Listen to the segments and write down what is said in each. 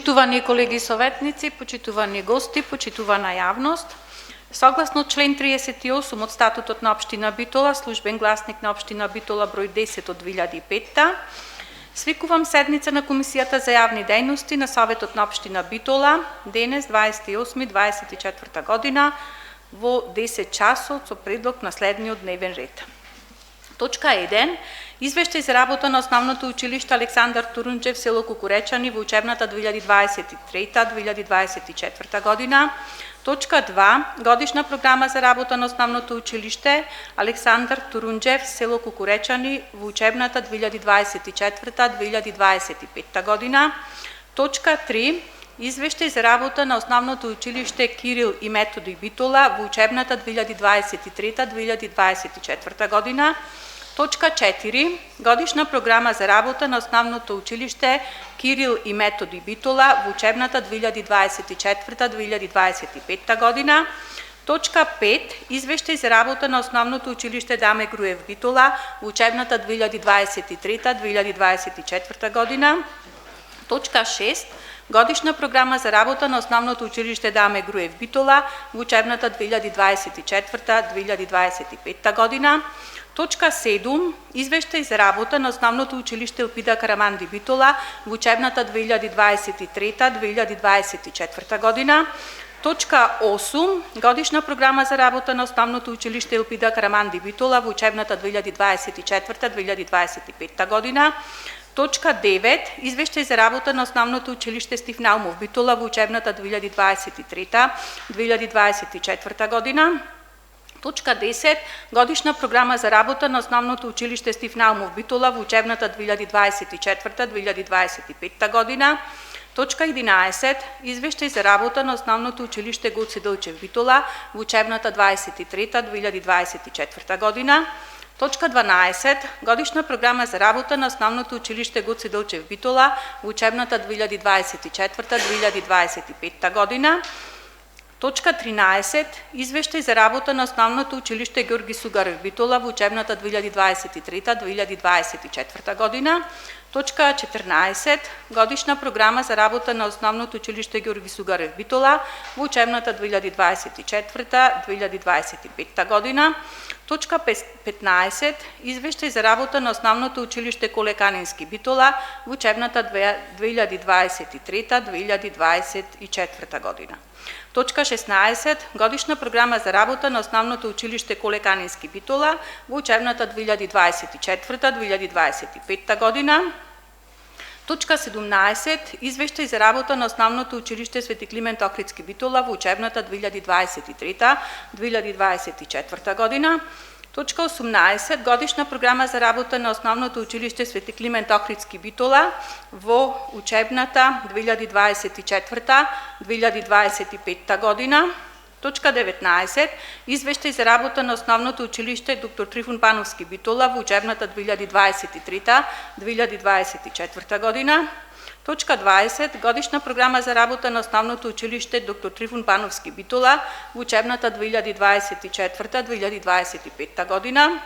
Почитувани колеги советници, почитувани гости, почитувана јавност, согласно член 38 од статутот на општина Битола, службен гласник на општина Битола број 10 од 2005, свикувам седница на Комисијата за јавни дејности на Советот на општина Битола денес 28-24 година во 10 часот со предлог на следниот дневен ред. Точка 1. Извештај за работа на Основното училиште Александар Турунџев, село Кукуречани во учебната 2023-2024 година. Точка 2. Годишна програма за работа на Основното училиште Александар Турунџев, село Кукуречани во учебната 2024-2025 година. Точка 3. Извештај за работа на Основното училиште Кирил и Методи Битола во учебната 2023-2024 година. Точка 4. Годишна програма за работа на Основното училиште Кирил и Методи Битола во учебната 2024-2025 година. Точка 5. Извештај за работа на Основното училиште Даме Груев Битола во учебната 2023-2024 година. Точка 6. Годишна програма за работа на Основното училиште Даме Груев Битола во учебната 2024-2025 година. Точка 7. Извештај за работа на Основното училиште Елпида Караманди Битола во учебната 2023-2024 година. Точка 8. Годишна програма за работа на Основното училиште Елпида Караманди Битола во учебната 2024-2025 година. Точка 9. Извештај за работа на Основното училиште Стив Наумов Битола во учебната 2023-2024 година. Точка 10. Годишна програма за работа на Основното училиште Стив Наумов Битола во учебната 2024-2025 година. Точка 11. Извештај за работа на Основното училиште Гоце Делчев Битола во учебната 23-2024 година. Точка 12. Годишна програма за работа на Основното училиште Гоце Делчев Битола во учебната 2024-2025 година. Точка 13. Извештај за работа на Основното училиште Георги Сугарев Битола во учебната 2023-2024 година. Точка 14. Годишна програма за работа на Основното училиште Георги Сугарев Битола во учебната 2024-2025 година. Точка 15. Извештај за работа на Основното училиште Коле Канински Битола во учебната 2023-2024 година. Точка 16. Годишна програма за работа на Основното училиште Коле Канински Битола во учебната 2024-2025 година. Точка 17. Извештај за работа на Основното училиште Свети Климент Охридски Битола во учебната 2023-2024 година. Точка 18. Годишна програма за работа на Основното училиште Свети Климент Охридски Битола во учебната 2024-2025 година. Точка 19. Извештај за работа на Основното училиште Доктор Трифун Пановски Битола во учебната 2023-2024 година. Точка 20. Годишна програма за работа на Основното училиште Доктор Трифун Пановски Битола во учебната 2024-2025 година.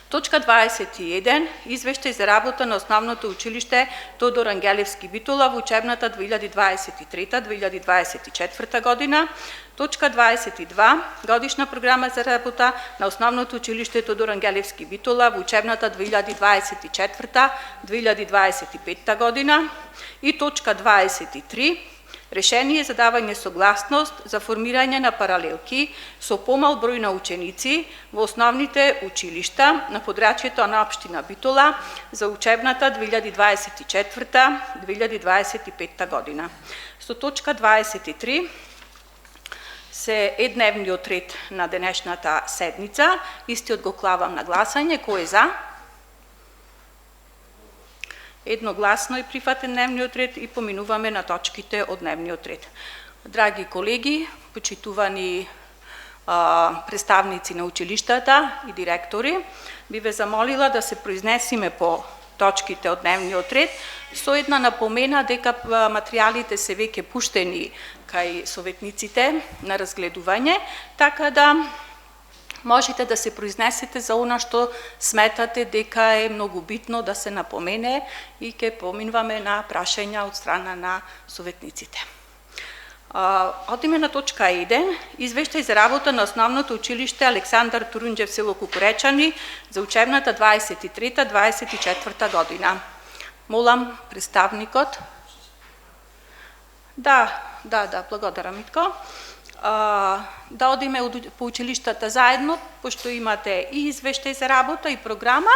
Точка 21. Извештај за работа на Основното училиште Тодор Ангелевски Битола во учебната 2023-2024 година. Точка 22. Годишна програма за работа на Основното училиште Тодор Ангелевски Битола во учебната 2024-2025 година. И точка 23. Решение за давање согласност за формирање на паралелки со помал број на ученици во основните училишта на подрачјето на општина Битола за учебната 2024-2025 година. Со точка 23 се дневниот ред на денешната седница. Истиот го клавам на гласање. Кој е за? Едногласно е прифатен дневниот ред и поминуваме на точките од дневниот ред. Драги колеги, почитувани представници на училиштата и директори, би ве замолила да се произнесиме по точките од дневниот ред со една напомена дека материјалите се веќе пуштени кај советниците на разгледување, така да можете да се произнесете за она што сметате дека е многу битно да се напомене и ќе поминуваме на прашања од страна на советниците. Одиме на точка 1. Извештај за работа на Основното училиште Александар Турунџев, село Кукуречани за учебната 23-24 година. Молам представникот. Да, благодарам, Митко. Да одиме по училиштата заедно, пошто имате и извештај за работа и програма,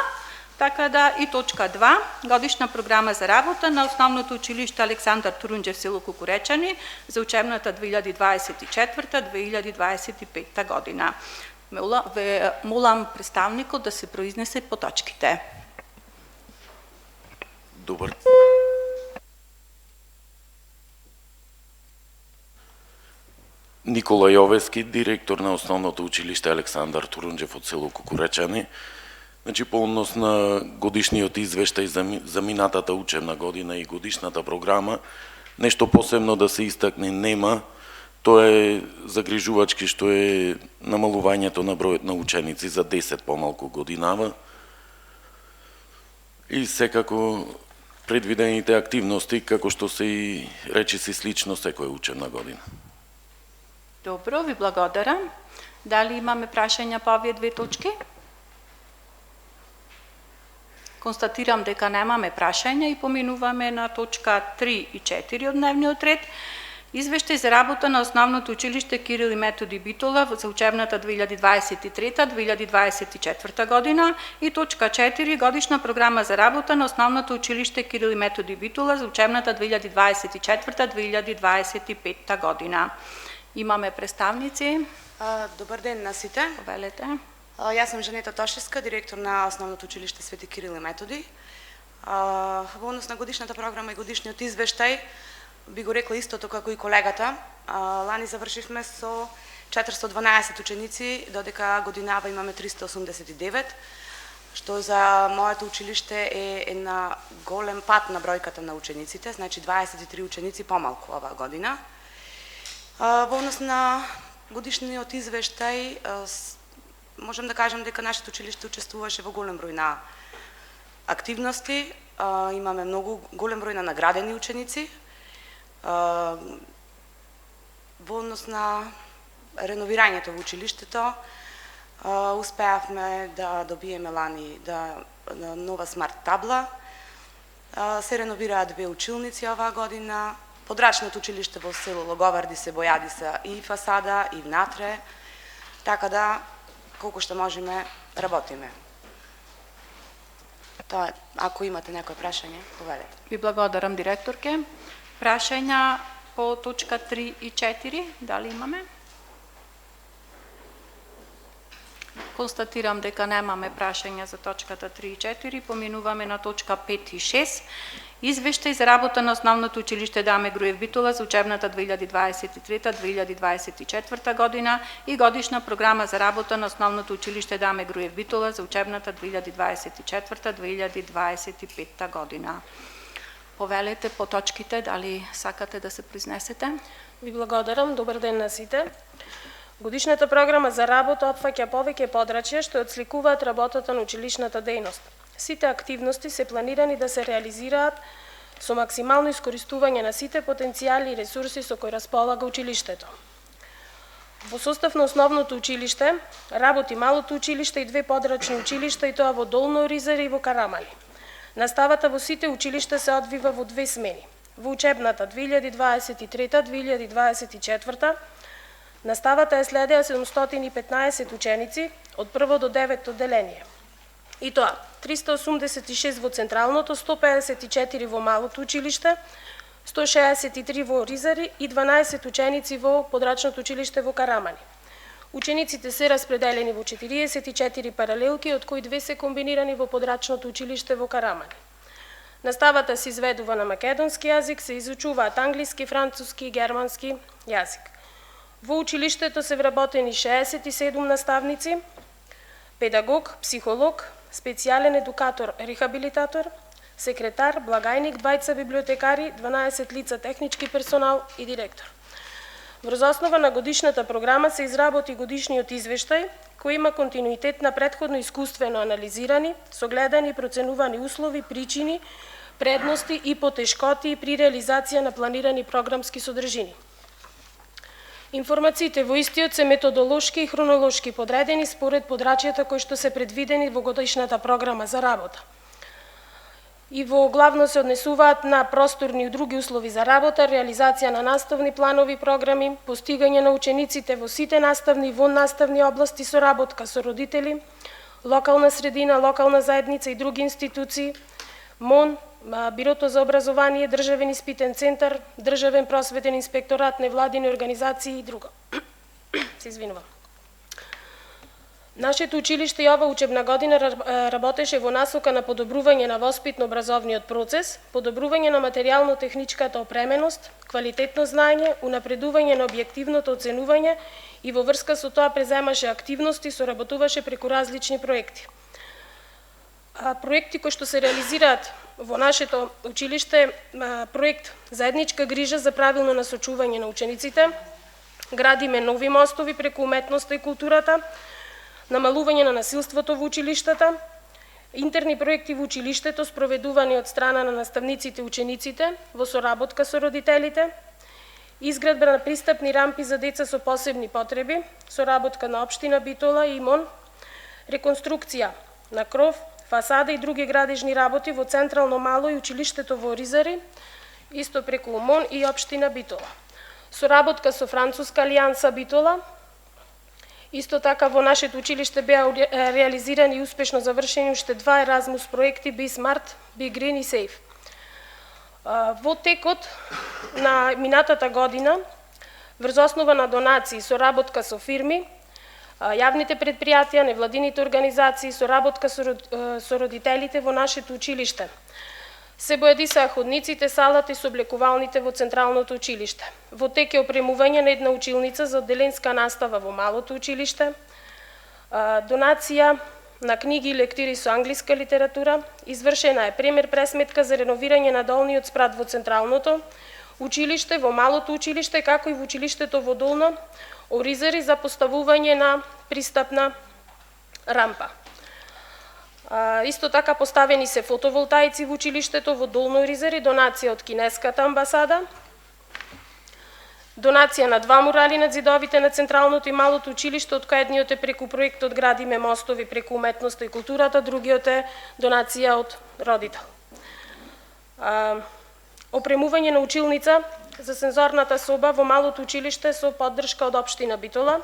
така да и точка 2, годишна програма за работа на Основното училиште Александар Турунџев, село Кукуречани за учебната 2024-2025 година. Молам представникот да се произнесе по точките. Добар. Никола Јовески, директор на Основното училиште Александар Турунџев од село Кукуречани. Значи, по однос на годишниот извештај за минатата учебна година и годишната програма, нешто посебно да се истакне нема. Тоа е загрижувачки што е намалувањето на бројот на ученици за 10 помалку годинава. И секако предвидените активности, како што се и речиси слично секоја учебна година. Добро, ви благодарам. Дали имаме прашања по овие две точки? Констатирам дека немаме прашања и поминуваме на точка 3 и 4 од дневниот ред. Извештај за работа на Основното училиште Кирил и Методи Битола за учебната 2023-2024 година и точка 4 годишна програма за работа на Основното училиште Кирил и Методи Битола за учебната 2024-2025 година. Имаме представници. Добар ден на сите. Повелете. Јас сум Жанета Тошевска, директор на Основното училиште Свети Кирил и Методи. Во однос на годишната програма и годишниот извештај, би го рекла истото како и колегата. Лани завршивме со 412 ученици, додека годинава имаме 389, што за моето училиште е една голем пат на бројката на учениците, значи 23 ученици помалку оваа година. Во однос на годишниот извештај, можем да кажем дека нашето училиште учествуваше во голем број на активности, имаме многу голем број на наградени ученици. Во однос на реновирањето во училиштето, успеавме да добиеме лани нова смарт табла, се реновираа 2 училници оваа година, подрачното училиште во село Логоварди се бојадиса и фасада и внатре, така да колку што можеме работиме. Тоа е, ако имате некој прашање, повелете. Ви благодарам, директорке. Прашања по точка 3 и 4, дали имаме? Констатирам дека немаме прашања за точката 3 и 4, поминуваме на точка 5 и 6. Извештај за работа на Основното училиште Даме Груев Битола за учебната 2023-2024 година и годишна програма за работа на Основното училиште Даме Груев Битола за учебната 2024-2025 година. Повелете по точките, дали сакате да се произнесете? Ви благодарам, добар ден на сите. Годишната програма за работа опфаќа повеќе подрачја што отсликуваат работата на училишната дејност. Сите активности се планирани да се реализираат со максимално искористување на сите потенцијали и ресурси со кои располага училиштето. Во состав на Основното училиште работи Малото училиште и 2 подрачни училишта, и тоа во Долно Оризаре и во Карамали. Наставата во сите училишта се одвива во 2 смени. Во учебната 2023-2024 наставата е следеа 715 ученици од 1 до 9 одделение. И тоа 386 во Централното, 154 во Малото училиште, 163 во Оризари и 12 ученици во подрачното училиште во Карамани. Учениците се распределени во 44 паралелки, од кои 2 се комбинирани во подрачното училиште во Карамани. Наставата се изведува на македонски јазик, се изучуваат англиски, француски и германски јазик. Во училиштето се вработени 67 наставници, педагог, психолог, специјален едукатор, рехабилитатор, секретар, благајник, 2 библиотекари, 12 лица технички персонал и директор. Врз основа на годишната програма се изработи годишниот извештај, кој има континуитет на претходно искуствено анализирани, согледани и проценувани услови, причини, предности и потешкоти при реализација на планирани програмски содржини. Информациите во истиот се методолошки и хронолошки подредени според подрачјата кои што се предвидени во годишната програма за работа. И во главно се однесуваат на просторни и други услови за работа, реализација на наставни планови програми, постигање на учениците во сите наставни и воннаставни области, соработка со родители, локална средина, локална заедница и други институции, МОН, Бирото за образование, Државен испитен центар, Државен просветен инспекторат, невладини организации и друго. Се извинувам. Нашето училиште и ова учебна година работеше во насока на подобрување на воспитно-образовниот процес, подобрување на материјално-техничката опременост, квалитетно знаење, унапредување на објективното оценување и во врска со тоа преземаше активности и соработуваше преку различни проекти. Проекти кои што се реализираат во нашето училиште, проект Заедничка грижа за правилно насочување на учениците, градиме нови мостови преку уметноста и културата, намалување на насилството во училиштата, интерни проекти во училиштето спроведувани од страна на наставниците и учениците во соработка со родителите, изградба на пристапни рампи за деца со посебни потреби, соработка на општина Битола и МОН, реконструкција на кров, фасада и други градежни работи во Централно мало и училиштето во Оризари, исто преку МОН и општина Битола. Соработка со Француска алијанса Битола. Исто така во нашето училиште беа реализирани и успешно завршени уште 2 Еразмус проекти Be Smart, Be Green и Safe. Во текот на минатата година, врз основа на донации и соработка со фирми, јавните предпријатија, невладините организации, соработка со родителите во нашето училиште, се бојадисаа ходниците, салата и соблекувалните во Централното училиште. Во тек е опремување на една училница за одделенска настава во Малото училиште, донација на книги и лектири со англиска литература, извршена е премер пресметка за реновирање на долниот спрат во Централното училиште, во Малото училиште, како и во училиштето во Долно Оризари за поставување на пристапна рампа. Исто така поставени се фотоволтаици во училиштето во Долно Оризари, донација од Кинеската амбасада, донација на 2 мурали на зидовите на Централното и Малото училиште, од кој едниот е преку проектот Градиме мостови преку уметноста и културата, другиот е донација од родител. Опремување на училница за сензорната соба во Малото училиште со поддршка од општина Битола,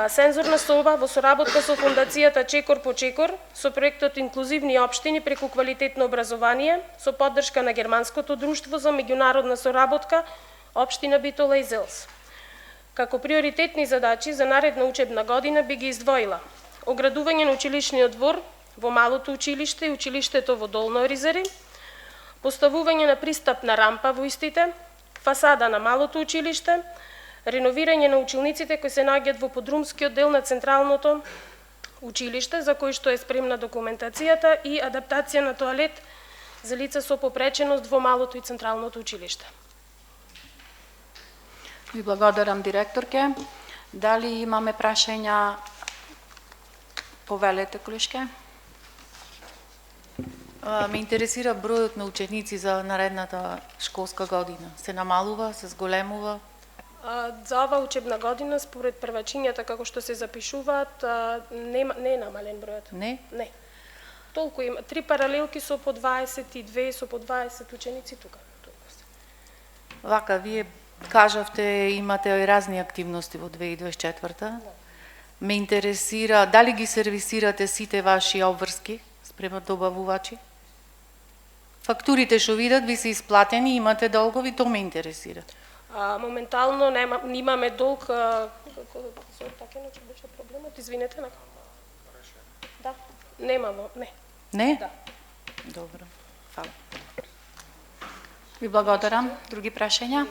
сензорна соба во соработка со фондацијата Чекор по Чекор, со проектот Инклузивни општини преку квалитетно образование, со поддршка на Германското друштво за меѓународна соработка, општина Битола и ЗЕЛС. Како приоритетни задачи за наредна учебна година би ги издвоила оградување на училишниот двор во Малото училиште и училиштето во Долно Оризари, поставување на пристапна рампа во истите, фасада на Малото училиште, реновирање на училниците кои се наоѓаат во подрумскиот дел на Централното училиште, за кој што е спремна документацијата, и адаптација на тоалет за лица со попреченост во Малото и Централното училиште. Ви благодарам, директорке. Дали имаме прашања? Повелете, колешке. Ме интересира бројот на ученици за наредната школска година. Се намалува, се зголемува? За ова учебна година, според првачињата како што се запишуваат, не е намален бројот. Не? Не. Толку има. 3 паралелки со по 22, со по 20 ученици тука. Вака, вие кажавте имате разни активности во 2024-та. Ме интересира дали ги сервисирате сите ваши обврски спрема добавувачи? Фактурите што видат ви се исплатени, имате долгови, то ме интересира. Моментално немаме долг. Така иначе беше проблемот, извинете. Да, немамо, не. Не? Да. Добро, фала. Ви благодарам. Други прашања?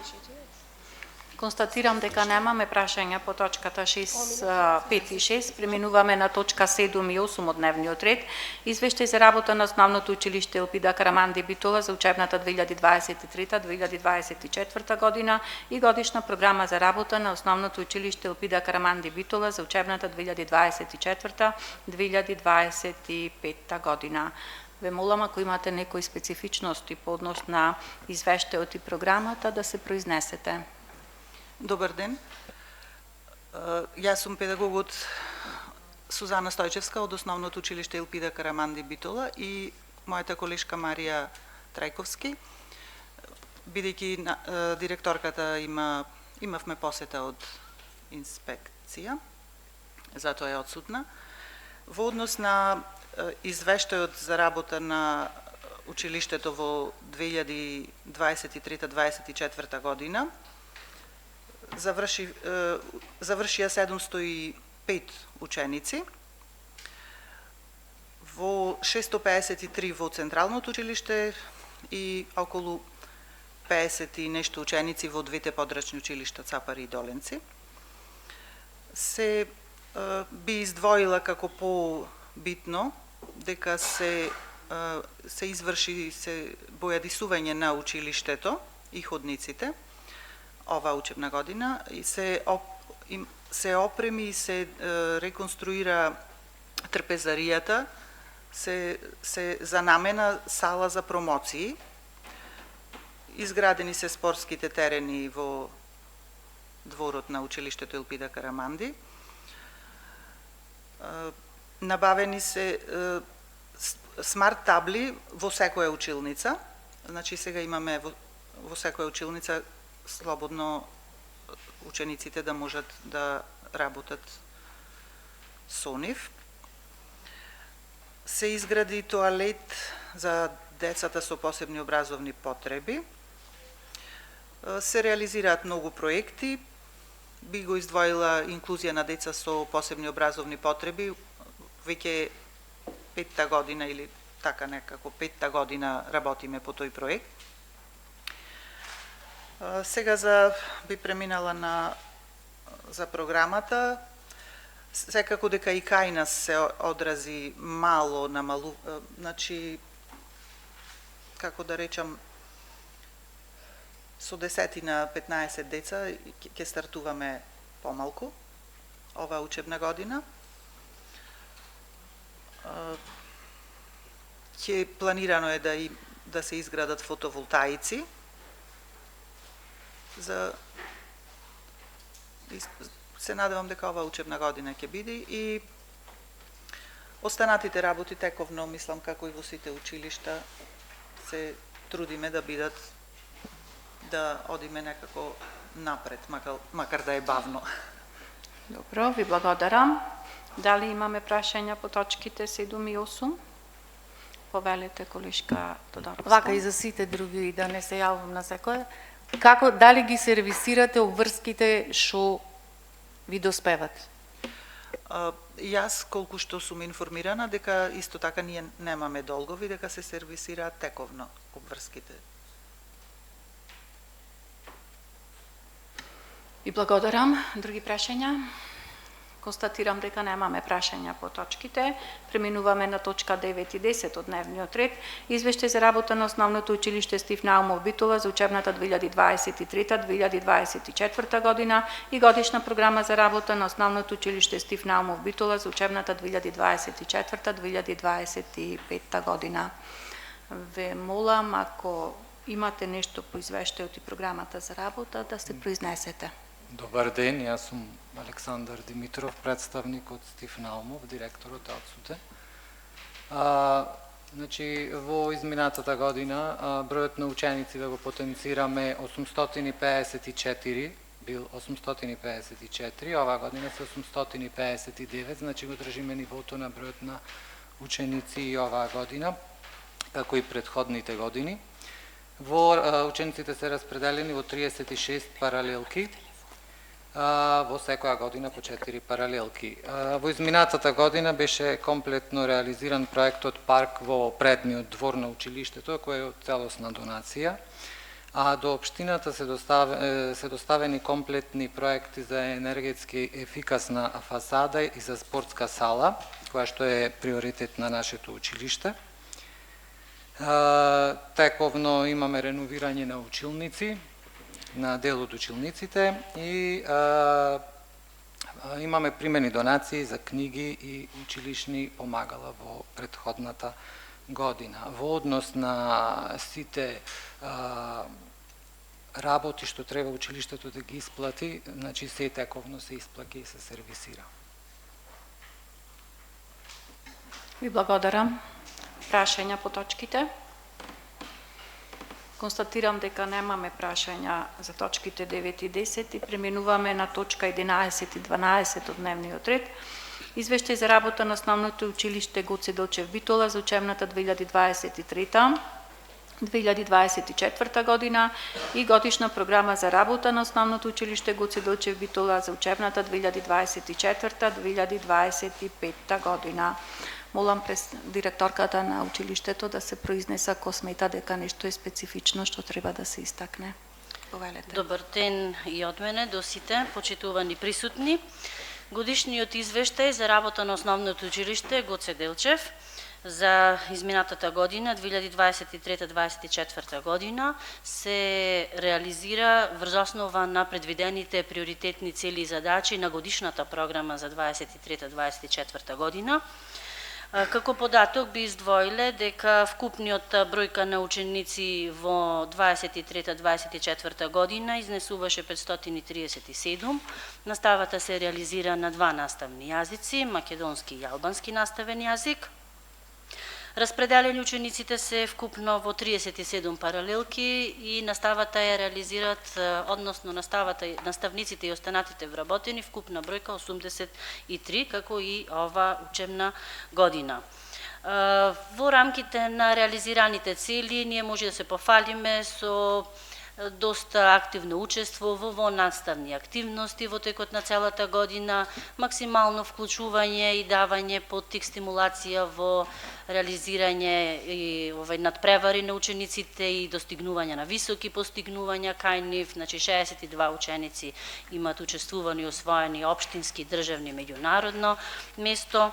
Констатирам дека немаме прашања по точката 6, 5 и 6. Преминуваме на точка 7 и 8 од дневниот ред. Извештај за работа на Основното училиште Елпида Караманди Битола за учебната 2023-2024 година и годишна програма за работа на Основното училиште Елпида Караманди Битола за учебната 2024-2025 година. Ве молам, ако имате некои специфичности по однос на извештајот и програмата, да се произнесете. Добар ден. Јас сум педагогот Сузана Стојчевска од Основното училиште Елпида Караманди Битола и мојата колешка Марија Трајковски. Бидејќи директорката имавме посета од инспекција, затоа е отсутна. Во однос на извештајот за работа на училиштето во 2023-2024 година, завршија 705 ученици, во 653 во Централното училиште и околу 50 и нешто ученици во двете подрачни училишта Цапари и Доленци. Се би издвоила како по-битно дека се изврши бојадисување на училиштето и ходниците ова учебна година и се опреми и се реконструира трпезаријата, се занамена сала за промоции, изградени се спортските терени во дворот на училиштето Елпида Караманди, набавени се смарт табли во секоја училница, значи сега имаме во секоја училница слободно учениците да можат да работат со нив. Се изгради тоалет за децата со посебни образовни потреби. Се реализираат многу проекти. Би го издвоила инклузија на деца со посебни образовни потреби. Веќе петта година или така некако петта година работиме по тој проект. Сега би преминала за програмата. Секако дека и кај нас се одрази мало значи, како да речам, со 10 на 15 деца ќе стартуваме помалку ова учебна година. Ќе планирано е да се изградат фотоволтаици се надевам дека ова учебна година ќе биде и останатите работи тековно, мислам, како и во сите училишта, се трудиме да бидат, да одиме некако напред, макар да е бавно. Добро, ви благодарам. Дали имаме прашања по точките 7 и 8? Повелете, колешка Тодоровска. Вака и за сите други, да не се јавам на секој. Дали ги сервисирате обврските што ви доспеват? Јас, колку што сум информирана, дека исто така ние немаме долгови, дека се сервисираат тековно обврските. Ви благодарам. Други прашања? Констатирам дека немаме прашања по точките. Преминуваме на точка 9 и 10 од дневниот ред. Извештај за работа на Основното училиште Стив Наумов Битола за учебната 2023-2024 година и годишна програма за работа на Основното училиште Стив Наумов Битола за учебната 2024-2025 година. Ве молам, ако имате нешто по извештајот и програмата за работа, да се произнесете. Добар ден, јас сум Александар Димитров, представник од Стив Наумов, директорот е отсутен. Значи, во изминатата година бројот на ученици, да го потенцираме, 854, бил 854, оваа година се 859, значи го држиме нивото на бројот на ученици и оваа година, како и предходните години. Учениците се распределени во 36 паралелки, во секоја година по 4 паралелки. Во изминатата година беше комплетно реализиран проектот Парк во предниот двор на училиштето, кој е од целосна донација. а до општината се доставени комплетни проекти за енергетски ефикасна фасада и за спортска сала, која што е приоритет на нашето училиште. Тековно имаме реновирање на училници, на дел од училниците и имаме примени донации за книги и училишни помагала во претходната година. Во однос на сите работи што треба училиштето да ги исплати, значи се тековно се исплаќа и се сервисира. Ви благодарам. Прашања по точките? Констатирам дека немаме прашања за точките 9 и 10 и преминуваме на точка 11 и 12 од дневниот ред. Извештај за работа на основното училиште Гоце Делчев Битола за учебната 2023-2024 година и годишна програма за работа на основното училиште Гоце Делчев Битола за учебната 2024-2025 година. Молам директорката на училиштето да се произнесе ако смета дека нешто е специфично што треба да се истакне. Повелете. Добар ден и од мене до сите почитувани присутни. Годишниот извештај за работа на основното училиште Гоце Делчев за изминатата година, 2023-2024 година, се реализира врз основа на предвидените приоритетни цели и задачи на годишната програма за 2023-2024 година. Како податок би издвоиле дека вкупниот бројка на ученици во 23-24 година изнесуваше 537. Наставата се реализира на два наставни јазици, македонски и албански наставен јазик. Распределени учениците се вкупно во 37 паралелки и наставата ја реализират, односно наставниците и останатите вработени вкупна бројка 83, како и ова учебна година. Во рамките на реализираните цели ние може да се пофалиме со доста активно учество во наставни активности во текот на целата година, максимално вклучување и давање поттик стимулација во реализирање и надпревари на учениците и достигнување на високи постигнувања кај нив. Значи 62 ученици имаат учествувани и освоени општински, државни, меѓународно место.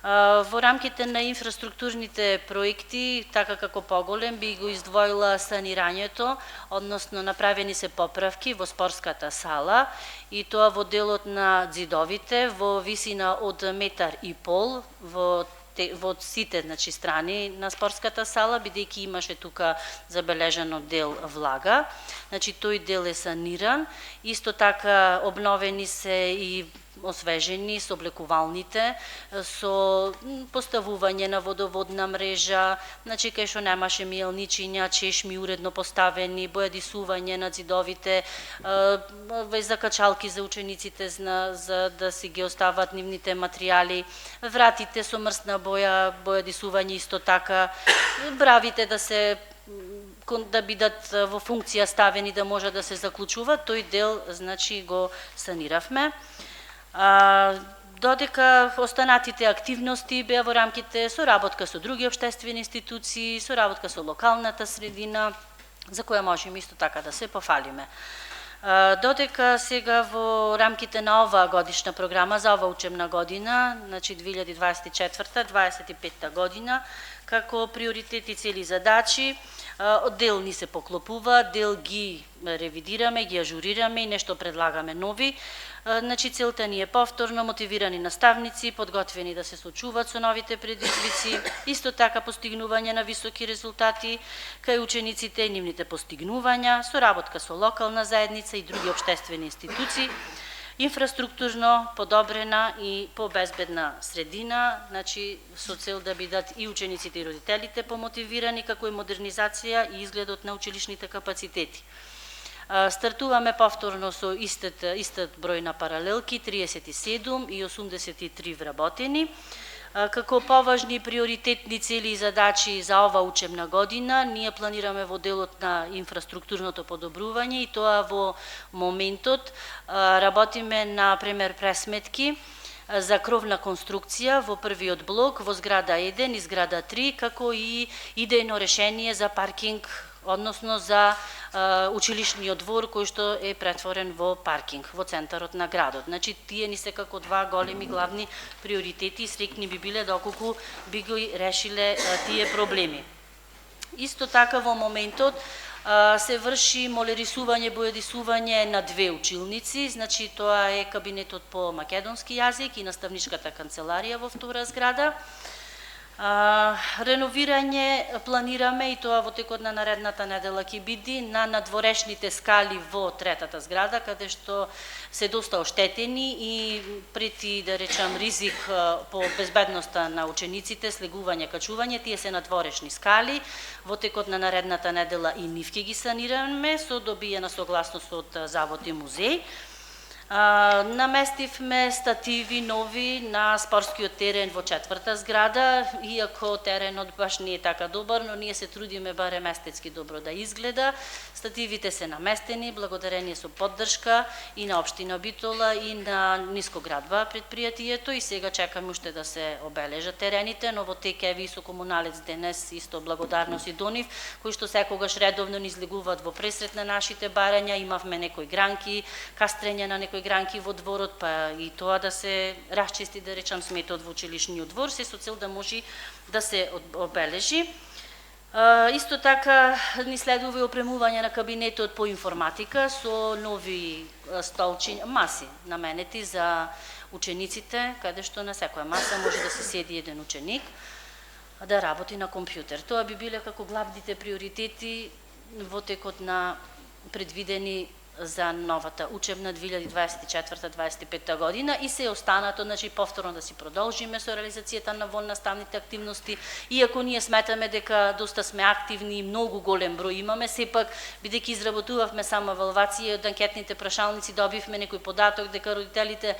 Во рамките на инфраструктурните проекти, така како поголем, би го издвоила санирањето, односно направени се поправки во спортската сала и тоа во делот на ѕидовите во висина од 1,5 метар во сите страни на спортската сала, бидејќи имаше тука забележано дел влага. Значи тој дел е саниран. Исто така обновени се и освежени со облекувалните, со поставување на водоводна мрежа, значи кај што немаше миелничиња, чешми уредно поставени, бојадисување на ѕидовите, закачалки за учениците за да си ги остават нивните материјали, вратите со мрсна боја, бојадисување исто така, бравите да бидат во функција ставени да може да се заклучуваат, тој дел значи го саниравме. Додека останатите активности беа во рамките соработка со други општествени институции, соработка со локалната средина, за која можеме исто така да се пофалиме. Додека сега во рамките на оваа годишна програма за ова учебна година, значи 2024-2025 година, како приоритети, цели и задачи, дел ни се поклопува, дел ги ревидираме, ги ажурираме и нешто предлагаме нови. Значи целта ни е повторно мотивирани наставници, подготвени да се сочуват со новите предизвици, исто така постигнување на високи резултати кај учениците и нивните постигнувања, соработка со локална заедница и други општествени институции, инфраструктурно подобрена и побезбедна средина, значи со цел да бидат и учениците и родителите помотивирани, како и модернизација и изгледот на училишните капацитети. Стартуваме повторно со истиот број на паралелки, 37 и 83 вработени. Како поважни приоритетни цели и задачи за ова учебна година, ние планираме во делот на инфраструктурното подобрување и тоа во моментот работиме на пример пресметки за кровна конструкција во првиот блок во зграда 1 и зграда 3, како и идејно решение за паркинг односно за училишниот двор кој што е претворен во паркинг во центарот на градот. Значи тие ни се како два големи главни приоритети и среќни би биле доколку би го решиле тие проблеми. Исто така во моментот се врши молерисување, бојадисување на две училници, значи тоа е кабинетот по македонски јазик и наставничката канцеларија во втора зграда. Реновирање планираме и тоа во текот на наредната недела ќе биде на надворешните скали во третата зграда, каде што се доста оштетени и прети, да речам, ризик по безбедноста на учениците, слегување, качување, тие се надворешни скали. Во текот на наредната недела и нив ќе ги санираме со добиена согласност од Завод и музеј. Наместивме стативи нови на спортскиот терен во четврта зграда, иако теренот баш не е така добар, но ние се трудиме барем естетски добро да изгледа. Стативите се наместени благодарение со поддршка и на општина Битола и на Нискоградба предпријатието и сега чекаме уште да се обележат терените, но во тек еви со комуналец денес исто благодарност и до нив, кои што секогаш редовно ни излегуваат во пресрет на нашите барања, имавме некои гранки, кастрење на некои гранки во дворот, па и тоа да се расчисти, да речам, сметот во училишниот двор, се со цел да може да се обележи. Исто така ни следува и опремување на кабинетот по информатика со нови столчиња, маси наменети за учениците, каде што на секоја маса може да се седи еден ученик да работи на компјутер. Тоа би биле како главните приоритети во текот на предвидени за новата учебна 2024-2025 година и се останато, значи повторно да си продолжиме со реализацијата на воннаставните активности, иако ние сметаме дека доста сме активни и многу голем број имаме, сепак бидејќи изработувавме само евалвација од анкетните прашалници, добивме некој податок дека родителите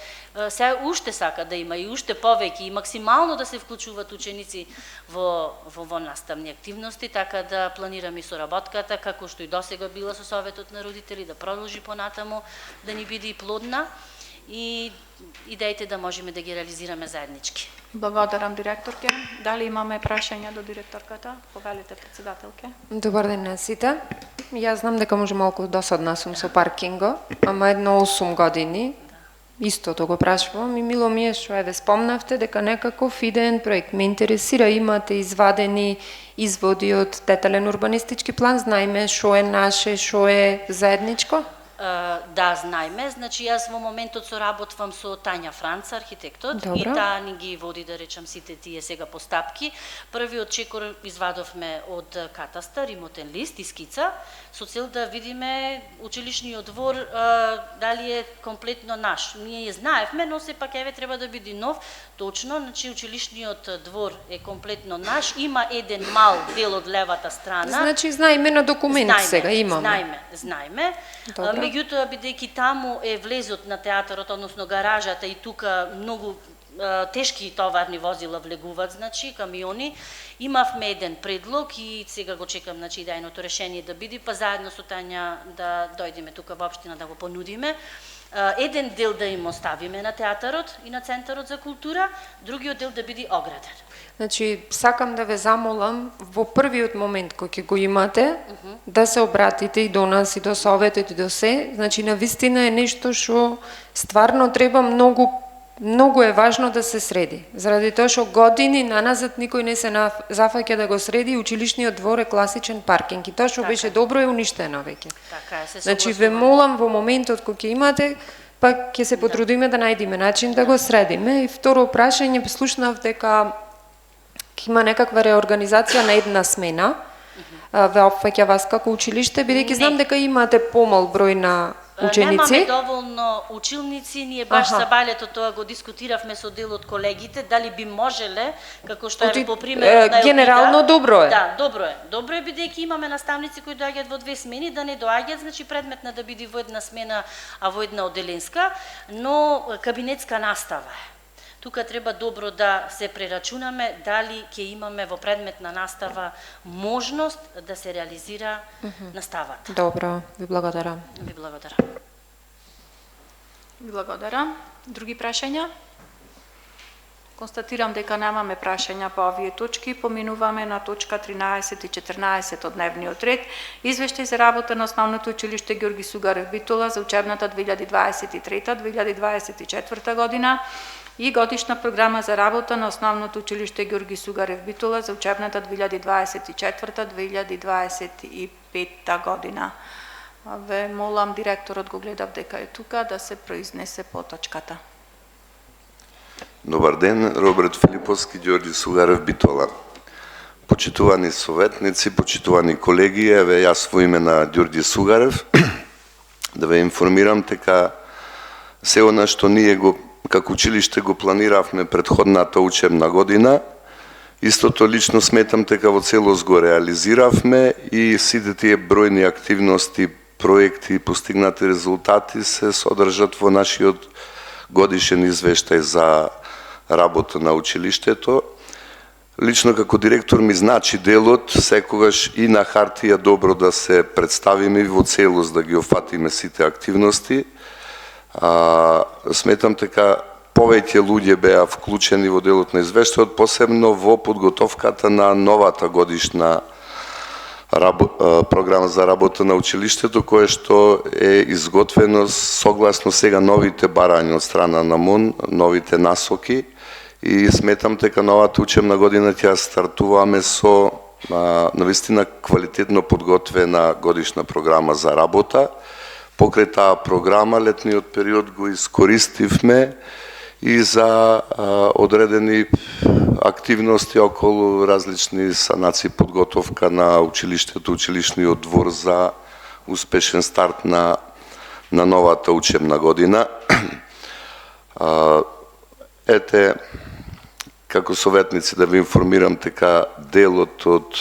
се уште сака да има и уште повеќе и максимално да се вклучуваат ученици во воннаставни активности, така да планираме и соработката како што и досега била со Советот на родители да продолжи понатаму, да ни биде и плодна и идеите да можеме да ги реализираме заеднички. Благодарам, директорке. Дали имаме прашања до директорката? Повелите, председателке. Добар ден на сите. Јас знам дека може малку досадна сум со паркинго, ама едно 8 години истото го прашувам и мило ми е што еве спомнавте дека некаков идеен проект ме интересира, имате извадени изводи од детален урбанистички план, знаеме што е наше, што е заедничко? Да, знаеме. Значи, јас во моментот соработвам со Тања Франца, архитектот, Добро. и таа ни ги води, да речам, сите тие сега постапки. Првиот чекор извадовме од катастар, имотен лист и скица, со цел да видиме училишниот двор дали е комплетно наш. Ние ја знаевме, но сепак еве треба да биде нов. Точно, значи училишниот двор е комплетно наш. Има еден мал дел од левата страна. Значи знаеме на документ сега имаме. Знаеме. Добро. Меѓутоа, бидејќи таму е влезот на театарот, односно гаражата и тука многу тешки товарни возила влегуваат, значи камиони, имавме еден предлог и сега го чекам, значи идејното решение да биде, па заедно со Тања да дојдеме тука во општина да го понудиме. Еден дел да им оставиме на театарот и на Центарот за култура, другиот дел да биде ограден. Значи, сакам да ве замолам во првиот момент кој ќе го имате, да се обратите и до нас, и до Советот, и до се. Значи, навистина е нешто што стварно треба многу е важно да се среди. Заради тоа што години наназад никој не се зафаќа да го среди, училишниот двор е класичен паркинг и тоа што беше добро е уништено веќе. Така е, се Значи, ве молам во моментот кој ќе имате, па ќе се потрудиме да најдеме начин да го средиме. И второ прашање, слушнав дека ќе има некаква реорганизација на една смена, ве опфаќа вас како училиште, бидејќи знам дека имате помал број на ученици. Немаме доволно училници, ние баш за балето тоа го дискутиравме со дел од колегите, дали би можеле, како што е по примерот на генерално добро е. Да, добро е. Добро е бидејќи имаме наставници кои доаѓаат во две смени, да не доаѓаат, значи предметна да биде во една смена, а во една оделенска, но кабинетска настава е. Тука треба добро да се прерачунаме дали ќе имаме во предметна настава можност да се реализира наставата. Добро, ви благодарам. Ви благодарам. Благодарам. Други прашања? Констатирам дека немаме прашања по овие точки. Поминуваме на точка 13 и 14 од дневниот ред. Извештај за работа на Основното училиште Ѓорги Сугарев Битола за учебната 2023-2024 година и годишна програма за работа на Основното училиште Ѓорги Сугарев Битола за учебната 2024-2025 година. Ве молам, директорот го гледав дека е тука, да се произнесе по точката. Добар ден, Роберт Филиповски, Ѓорги Сугарев Битола. Почитувани советници, почитувани колеги, еве јас во име на Ѓорги Сугарев да ве информирам дека се она што ние го како училиште го планиравме претходната учебна година, истото лично сметам дека во целост го реализиравме и сите тие бројни активности, проекти и постигнати резултати се содржат во нашиот годишен извештај за работа на училиштето. Лично како директор ми значи делот секогаш и на хартија добро да се представиме и во целост да ги офатиме сите активности. Сметам дека повеќе луѓе беа вклучени во делот на извештајот, посебно во подготовката на новата годишна програма за работа на училиштето, кое што е изготвено согласно сега новите барања од страна на МОН, новите насоки, и сметам дека новата учебна година ќе стартуваме со навистина квалитетно подготвена годишна програма за работа. Покрај таа програма летниот период го искористивме и за одредени активности околу различни санации, подготовка на училиштето, училишниот двор за успешен старт на новата учебна година. Ете, како советници да ви информирам дека делот од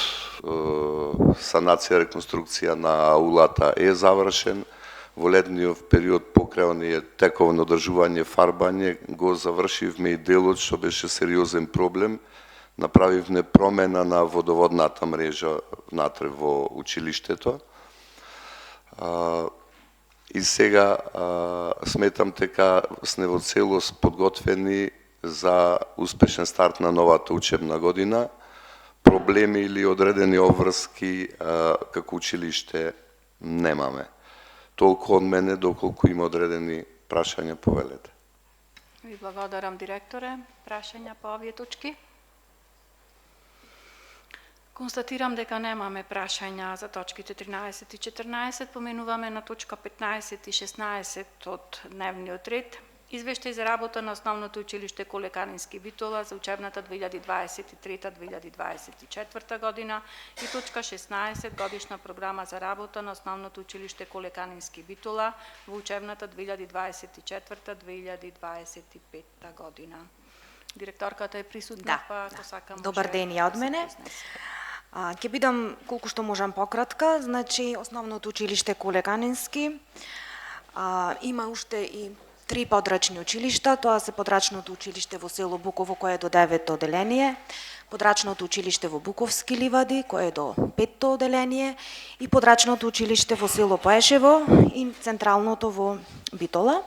санација, реконструкција на аулата е завршен. Во летниот период покрај оние тековно одржување, фарбање, го завршивме и делот што беше сериозен проблем. Направивме промена на водоводната мрежа внатре во училиштето. И сега сметам дека сме во целост подготвени за успешен старт на новата учебна година. Проблеми или одредени обврски како училиште немаме. Толку од мене, доколку има одредени прашања, повелете. Ви благодарам, директоре. Прашања по овие точки? Констатирам дека немаме прашања за точките 13 и 14. Поменуваме на точка 15 и 16 од дневниот ред. Извештај за работа на Основното училиште Колеканински Битола за учебната 2023-2024 година и точка 16 годишна програма за работа на Основното училиште Колеканински Битола во учебната 2024-2025 година. Директорката е присутна, па ако сакам. Добар ден и од мене. Ќе бидам колку што можам пократка. Значи, Основното училиште Колеканински има уште и 3 подрачни училишта. Тоа се подрачното училиште во село Буково, кое е до 9-то оделение, подрачното училиште во Буковски ливади, кое е до 5-то оделение, и подрачното училиште во село Поешево и централното во Битола.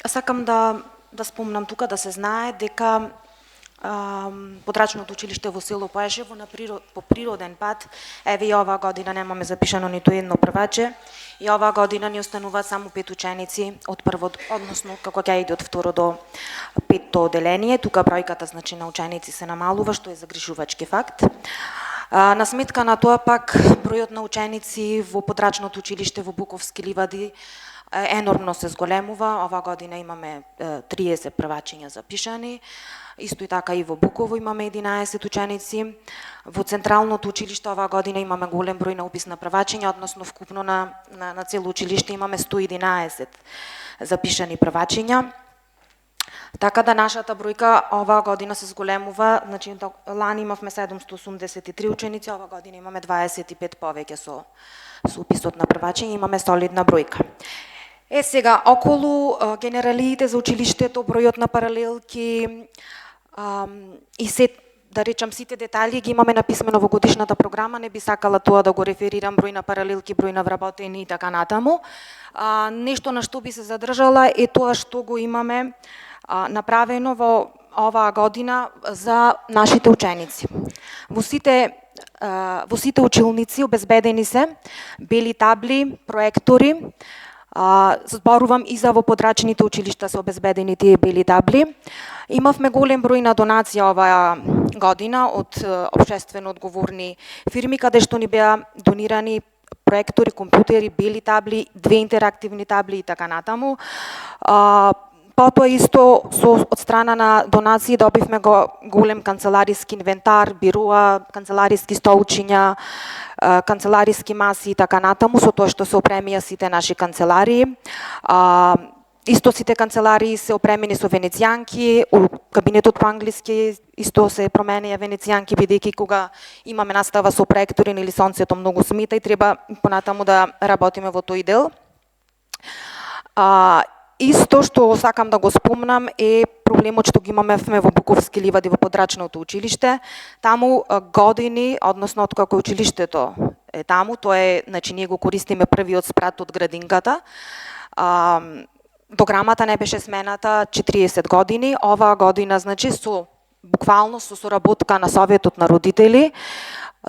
Сакам да спомнам тука, да се знае дека подрачното училиште во село Поешево по природен пат, еве и оваа година немаме запишано ниту едно прваче, и оваа година ни остануваат само 5 ученици од првото, односно како ќе иде од второ до 5-то оделение. Тука бројката значи на ученици се намалува, што е загрижувачки факт. На сметка на тоа пак бројот на ученици во подрачното училиште во Буковски ливади енормно се зголемува. Оваа година имаме 30 првачиња запишани. Исто и така и во Буково имаме 11 ученици. Во централното училиште оваа година имаме голем број на упис на првачиња, односно вкупно на цело училиште имаме 111 запишани првачиња. Така да нашата бројка оваа година се зголемува, значи лани имавме 783 ученици, оваа година имаме 25 повеќе со уписот на првачиња, имаме солидна бројка. Сега, околу генералиите за училиштето, бројот на паралелки и се, да речам, сите детали ги имаме написмено во годишната програма, не би сакала тоа да го реферирам, број на паралелки, број на вработени и така натаму. Нешто на што би се задржала е тоа што го имаме направено во оваа година за нашите ученици. Во сите училници обезбедени се бели табли, проектори, зборувам и за во подрачните училишта се обезбедени тие бели табли. Имавме голем број на донации оваа година од општествено одговорни фирми, каде што ни беа донирани проектори, компјутери, бели табли, 2 интерактивни табли и така натаму. Потоа исто од страна на донации добивме голем канцелариски инвентар, бироа, канцелариски столчиња, канцелариски маси и така натаму, со тоа што се опремија сите наши канцеларии. Исто сите канцеларии се опремени со венецијанки, у кабинетот по англиски исто се променија венецијанки, бидејќи кога имаме настава со проектори или сонцето многу смита и треба понатаму да работиме во тој дел. Исто што сакам да го спомнам е проблемот што ги имаме во Буковски ливади во подрачното училиште. Таму години, односно откако училиштето е таму, тоа е, значи ние го користиме првиот спрат од градинката. Дограмата не беше смената 40 години. Оваа година, значи, буквално со соработка на Советот на родители,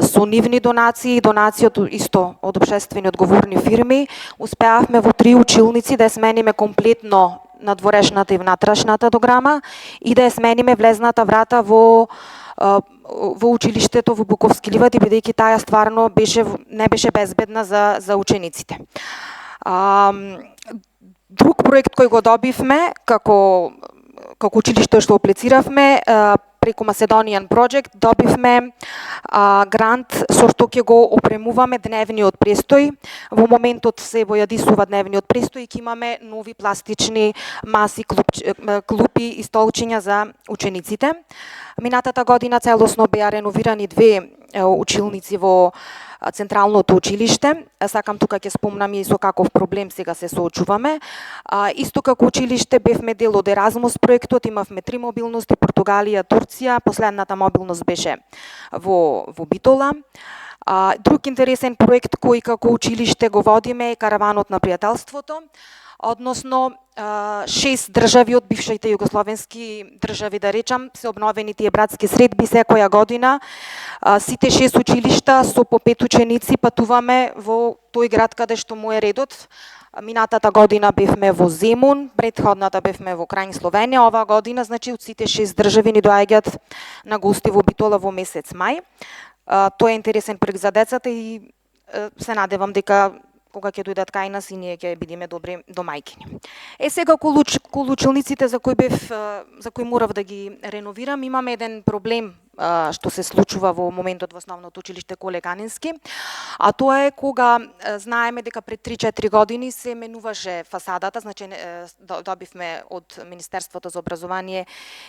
со нивни донации, донации исто од општествени одговорни фирми, успеавме во 3 училници да ја смениме комплетно надворешната и внатрешната дограма и да ја смениме влезната врата во училиштето во Буковски ливади, бидејќи таа стварно не беше безбедна за учениците. Друг проект кој го добивме како училиште што аплициравме преку Macedonian Project, добивме грант со што ќе го опремуваме дневниот престој. Во моментот се бојадисува дневниот престој и ќе имаме нови пластични маси, клупи и столчиња за учениците. Минатата година целосно беа реновирани 2 училници во Централното училиште. Сакам тука ќе спомнам и со каков проблем сега се соочуваме. Исто како училиште бевме дел од Еразмус проектот, имавме 3 мобилности: Португалија, Турција, последната мобилност беше во Битола. Друг интересен проект кој како училиште го водиме е Караванот на пријателството, односно 6 држави од бившите југословенски држави, да речам, се обновени тие братски средби секоја година. Сите 6 училишта со по 5 ученици патуваме во тој град каде што му е редот. Минатата година бевме во Земун, претходната бевме во крај Словенија, оваа година, значи, од сите 6 држави ни доаѓаат на гости во Битола во месец мај. Тоа е интересен проект за децата и се надевам дека кога ќе дојдат кај нас и ние ќе бидеме добри домајкини. Сега околу училниците за кои морав да ги реновирам, имаме еден проблем што се случува во моментот во основното училиште Коле Канински, а тоа е кога знаеме дека пред 3-4 години се менуваше фасадата, значи добивме од Министерството за образование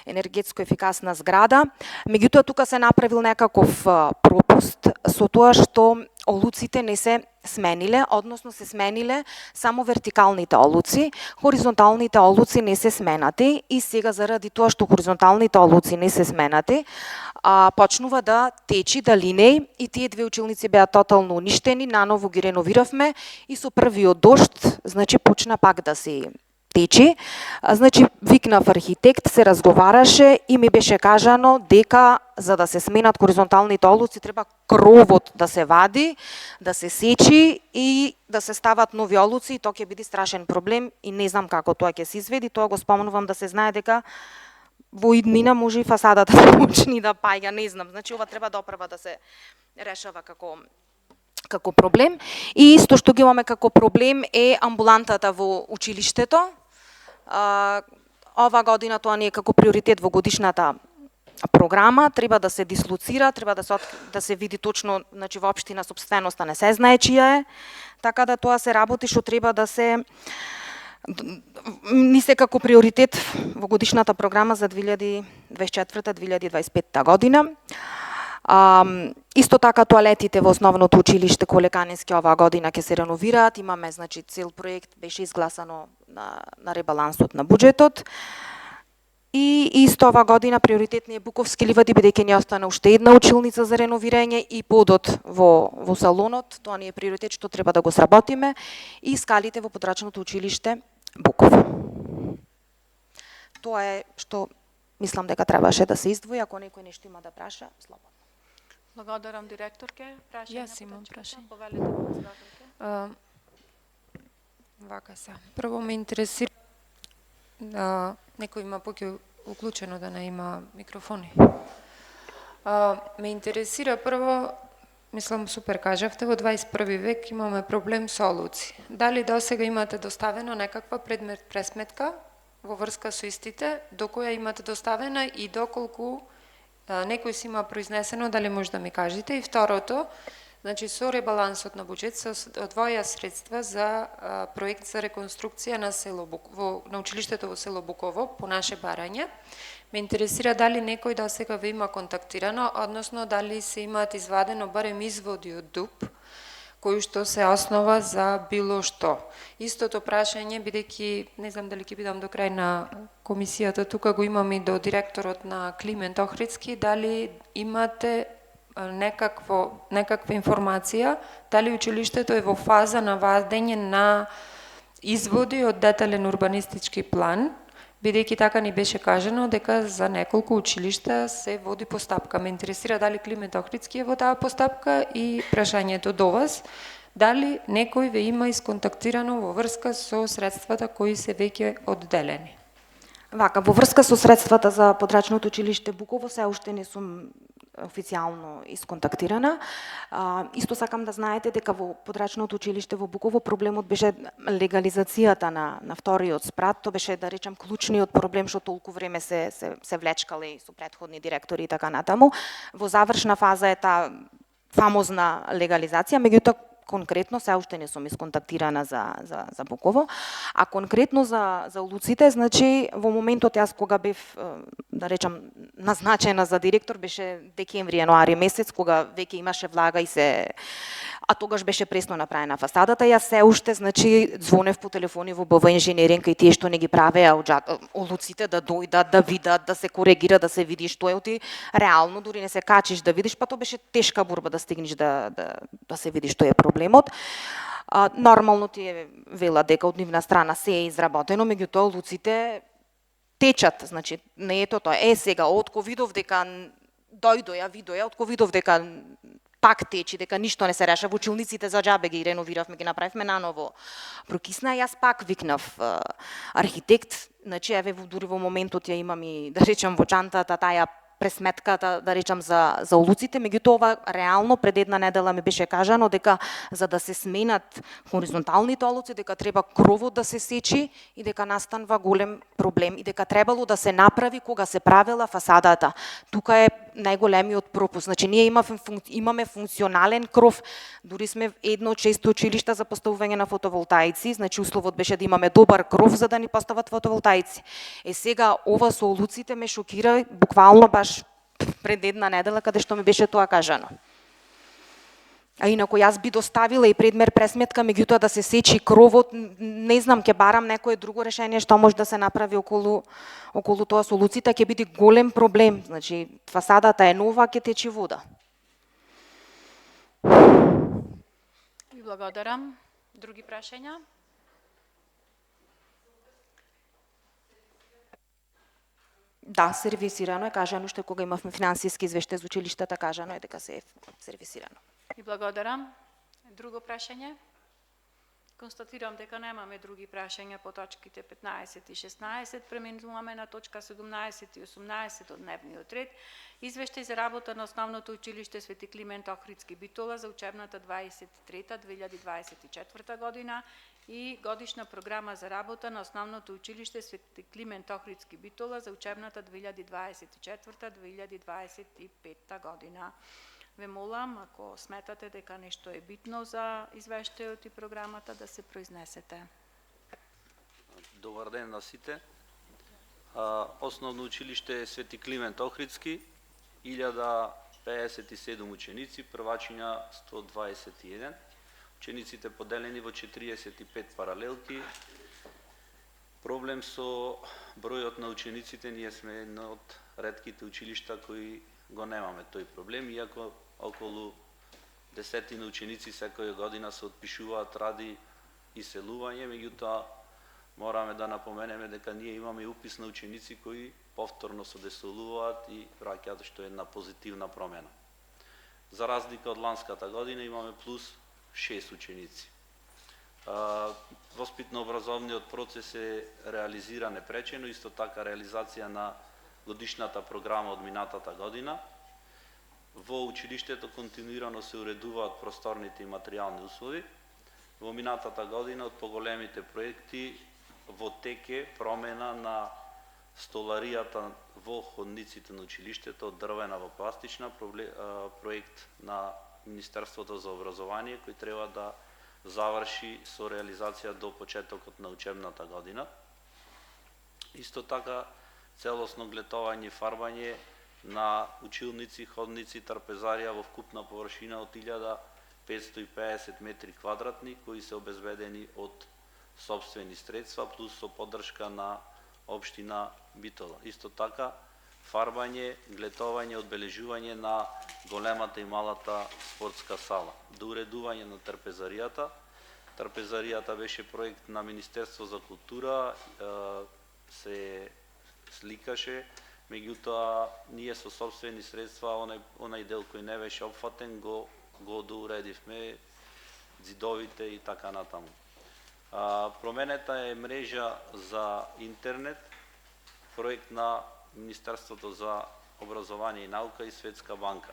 енергетско ефикасна зграда, меѓутоа тука се направил некаков пропуст со тоа што олуците не се смениле, односно се смениле само вертикалните олуци, хоризонталните олуци не се сменати и сега заради тоа што хоризонталните олуци не се сменати, почнува да течи, да линеи и тие 2 училници беа тотално уништени, наново ги реновиравме и со првиот дожд, значи почна пак да се течи. Значи викнав архитект, се разговараше и ми беше кажано дека за да се сменат хоризонталните олуци треба кровот да се вади, да се сечи и да се стават нови олуци и тоа ќе биде страшен проблем и не знам како тоа ќе се изведи. Тоа го спомнувам да се знае дека во иднина може и фасадата да почне да паѓа, не знам. Значи ова треба допрва да се решава како проблем. И исто што ги имаме како проблем е амбулантата во училиштето. Ова година тоа не е како приоритет во годишната програма, треба да се дислоцира, треба да се види точно, значи во општина собственоста не се знае чија е, така да тоа се работи што треба да се ни се како приоритет во годишната програма за 2024-2025 година. Исто така тоалетите во основното училиште Коле Канински оваа година ќе се реновираат. Имаме, значи, цел проект, беше изгласано на ребалансот на буџетот. И исто оваа година приоритет не е Буковски ливади, бидејќи не остана уште една училница за реновирање и подот во салонот, тоа не е приоритет што треба да го сработиме, и скалите во подрачното училиште Буков. Тоа е што мислам дека требаше да се издвои. Ако некој нешто има да праша, слободно. Благодарам, директорке. Прашање? Јас имам прашање. Повелете, председателке. Вака се. Прво ме интересира некој има поќе уклучено да не има микрофони. Ме интересира прво, мислам супер кажавте, во 21 век имаме проблем со олуци. Дали досега имате доставено некаква пресметка во врска со истите, до која имате доставена и доколку некој си има произнесено, дали може да ми кажете? И второто, значи со ребалансот на буџет се одвоја средства за проект за реконструкција на село на училиштето во село Буково, по наше барање. Ме интересира дали некој досега ве има контактирано, односно дали се имаат извадено барем изводи од ДУП, кој што се основа за било што. Истото прашање, бидејќи не знам дали ќе бидам до крај на комисијата, тука го имам и до директорот на Климент Охридски, дали имате некаква информација, дали училиштето е во фаза на вадење на изводи од детален урбанистички план, бидејќи така ни беше кажано дека за неколку училишта се води постапка. Ме интересира дали Климент Охридски е во таа постапка и прашањето до вас, дали некој ве има исконтактирано во врска со средствата кои се веќе одделени. Вака, во врска со средствата за подрачното училиште Буково се уште не сум официјално исконтактирана. Исто сакам да знаете дека во подрачното училиште во Буково проблемот беше легализацијата на вториот спрат. Тоа беше, да речам, клучниот проблем што толку време се влечкале со претходни директори и така натаму. Во завршна фаза е таа фамозна легализација, меѓутоа конкретно се уште не сум исконтактирана за Буково, а конкретно за улуците, значи во моментот јас кога бев, да речам, назначена за директор беше декември, јануари месец, кога веќе имаше влага и а тогаш беше пресно направена фасадата. Јас се уште, значи, звонев по телефони во БВ инженеринг и тие што не ги правеа улуците да дојдат, да видат, да се коригира, да се види што е. Оти реално дури не се качиш да видиш, па тоа беше тешка борба да стигнеш да се види што е проблемот. Нормално тие велат дека од нивна страна се е изработено, меѓутоа улуците течат, значи не е тоа. Сега отко видов дека видоја, отко видов дека пак течи, дека ништо не се решава, училниците за џабе ги реновиравме, ги направивме наново. Прокисна, јас пак викнав архитект, значи еве дури во моментот ја имам и, да речам, во чантата таа пресметката, да речам, за улуците, меѓутоа ова реално пред една недела ми беше кажано дека за да се сменат хоризонталните улуци, дека треба кровот да се сечи и дека настанува голем проблем и дека требало да се направи кога се правела фасадата. Тука е најголемиот пропуск. Значи ние имаме функционален кров, дури сме едно од 6 училишта за поставување на фотоволтаици, значи условот беше да имаме добар кров за да ни постават фотоволтаици. Сега ова со улуците ме шокира, буквално баш пред една недела каде што ми беше тоа кажано. А инако јас би доставила и предмер пресметка, меѓутоа да се сечи кровот, не знам, ќе барам некое друго решение што може да се направи околу тоа со улуците, ќе биде голем проблем. Значи фасадата е нова, ќе течи вода. Ви благодарам. Други прашања? Да, сервисирано е, кажано уште кога имавме финансиски извештај за училиштата, кажано е дека се е сервисирано. Ви благодарам. Друго прашање? Констатирам дека немаме други прашања по точките 15 и 16. Преминуваме на точка 17 и 18 од дневниот ред. Извештај за работа на Основното училиште Свети Климент Охридски Битола за учебната 23-2024 година и годишна програма за работа на Основното училиште Свети Климент Охридски Битола за учебната 2024-2025 година. Ве молам, ако сметате дека нешто е битно за извештајот и програмата, да се произнесете. Добар ден на сите. Основно училиште Свети Климент Охридски, 1057 ученици, првачиња 121. Учениците поделени во 45 паралелки. Проблем со бројот на учениците, ние сме едно од ретките училишта кои го немаме тој проблем, иако околу 10 ученици секоја година се отпишуваат ради иселување, меѓутоа мораме да напоменеме дека ние имаме упис на ученици кои повторно се деселуваат и враќаат, што е една позитивна промена. За разлика од ланската година имаме плюс 6 ученици. Воспитно-образовниот процес е реализира непречено, исто така реализација на годишната програма од минатата година. Во училиштето континуирано се уредуваат просторните и материјални услови. Во минатата година од поголемите проекти во теке промена на столаријата во ходниците на училиштето од дрвена во пластична, проект на Министерството за образование кој треба да заврши со реализација до почетокот на учебната година. Исто така целосно глетовање и фарбање на училници, ходници, трпезарија во вкупна површина од 1550 метри квадратни кои се обезбедени од сопствени средства плюс со поддршка на општина Битола. Исто така фарбање, глетовање, одбележување на големата и малата спортска сала. До уредување на трпезаријата. Трпезаријата беше проект на Министерство за култура, се сликаше, меѓутоа ние со сопствени средства онај дел кој не беше опфатен го доуредивме, зидовите и така натаму. Променета е мрежа за интернет, проект на Министерството за образование и наука и Светска банка.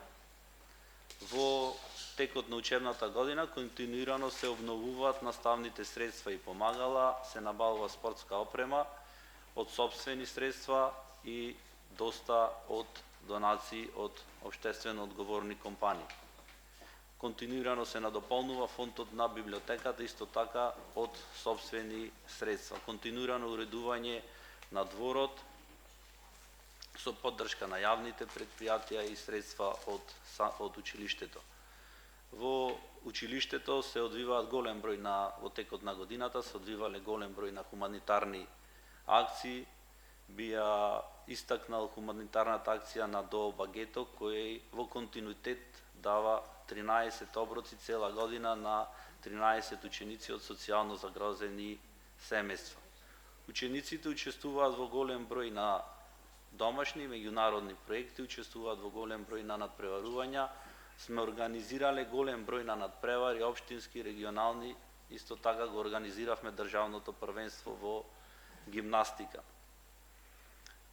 Во текот на учебната година континуирано се обновуваат наставните средства и помагала, се набавува спортска опрема од сопствени средства и доста од донации од општествено одговорни компании. Континуирано се надополнува фондот на библиотеката исто така од сопствени средства. Континуирано уредување на дворот со поддршка на јавните предпријатија и средства од училиштето. Во училиштето се одвиваат голем број во текот на годината се одвивале голем број на хуманитарни акции. Бија истакнал хуманитарната акција на ДОО Багето кој во континуитет дава 13 оброци цела година на 13 ученици од социјално загрозени семејства. Учениците учествуваат во голем број на домашни и меѓународни проекти, учествуваат во голем број на надпреварувања. Сме организирале голем број на надпревари, општински, регионални, исто така го организиравме државното првенство во гимнастика.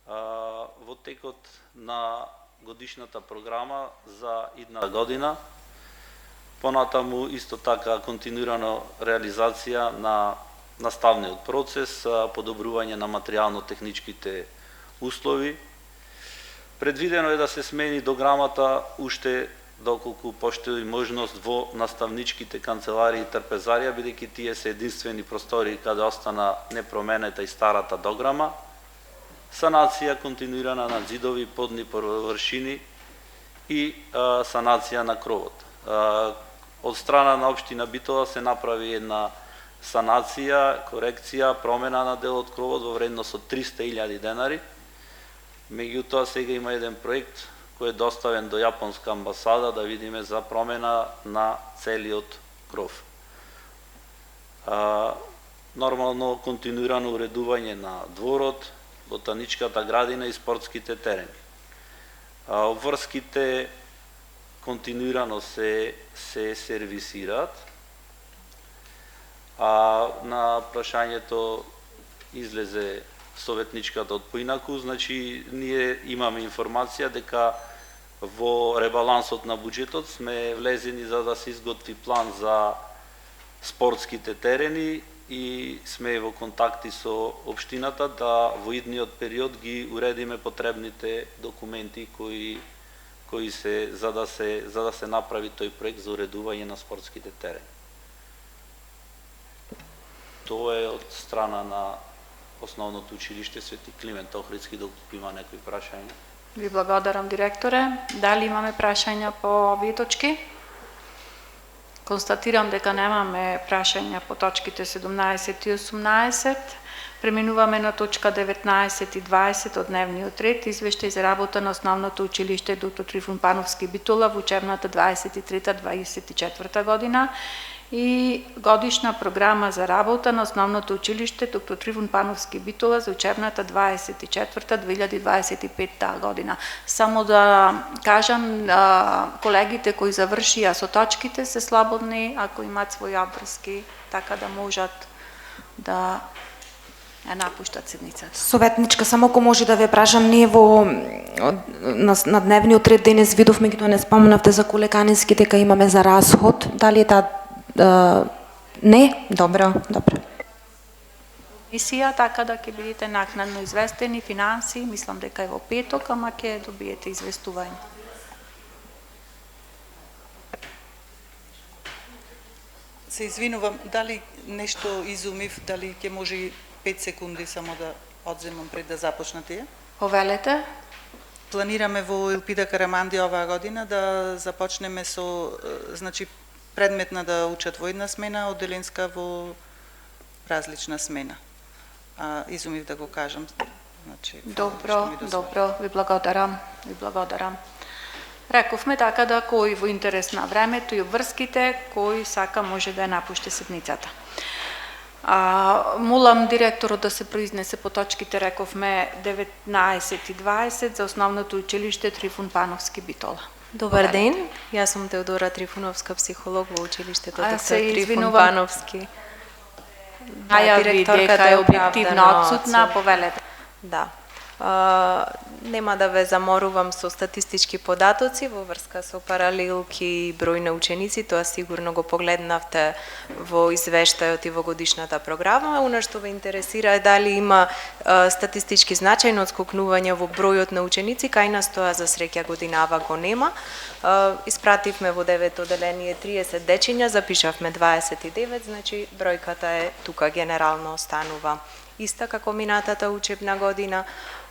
Во текот на годишната програма за идната година, понатаму исто така континуирано реализација на наставниот процес, подобрување на материјално-техничките услови. Предвидено е да се смени дограмата уште доколку постои можност во наставничките канцеларии и трпезарија, бидејќи тие се единствени простори каде остана непроменета и старата дограма. Санација континуирана на зидови, подни површини и санација на кровот. Од страна на општина Битола се направи една санација, корекција, промена на дел од кровот во вредност од 300.000 денари. Меѓутоа сега има еден проект кој е доставен до Јапонска амбасада да видиме за промена на целиот кров. Нормално континуирано уредување на дворот, ботаничката градина и спортските терени. Обврските континуирано се сервисираат. На прашањето излезе советничката од поинаку, значи ние имаме информација дека во ребалансот на буџетот сме влезени за да се изготви план за спортските терени и сме во контакти со општината да во идниот период ги уредиме потребните документи кои се за да се направи тој проект за уредување на спортските терени. Тоа е од страна на Основното училиште Свети Климент Охридски, доколку има некои прашања. Ви благодарам, директоре. Дали имаме прашања по овие точки? Констатирам дека немаме прашања по точките 17 и 18. Преминуваме на точка 19 и 20 од дневниот ред, извештај за работа на Основното училиште Доктор Трифун Пановски Битола во учебната 23-24 година. и годишна програма за работа на основното училище Доктор Трифун Пановски Битола за учебната 24-2025 година. Само да кажам, колегите кои завршија со точките се слободни, ако имат своји обврски, така да можат да напуштат седницата. Советничка, само ако може да ве прашам, ние на дневниот ред денес видовме, ги не спомнавте за колеканински, дека имаме за расход. Дали е таа не? Добро. Мисија, така да ќе бидете накнадно известени, финанси, мислам дека е во петок, ама ќе добиете известување. Се извинувам, дали нешто изумив, дали ќе може 5 секунди само да одземам пред да започнете? Повелете. Планираме во Елпида Карамандија оваа година да започнеме со, значи, предметна да учат во една смена, одделенска во различна смена. Изумив да го кажам. Значи, добро, ви благодарам. Рековме така да кој во интерес на времето и обврските, кој сака може да ја напушти седницата. Молам директорот да се произнесе по точките, рековме 19 и 20 за основното училиште Трифун Пановски Битола. Добар ден, јас сум Теодора Трифуновска, психолог во училиштето Доктор Трифун Пановски. Директорката е објективно отсутна, повелете. Да. Нема да ве заморувам со статистички податоци во врска со паралелки и број на ученици, тоа сигурно го погледнавте во извештајот и во годишната програма. Она што ве интересира е дали има статистички значајно отскокнување во бројот на ученици, кај нас тоа за среќа годинава го нема. Испративме во 9 одделение 30 дечиња, запишавме 29, значи бројката е тука генерално останува иста како минатата учебна година.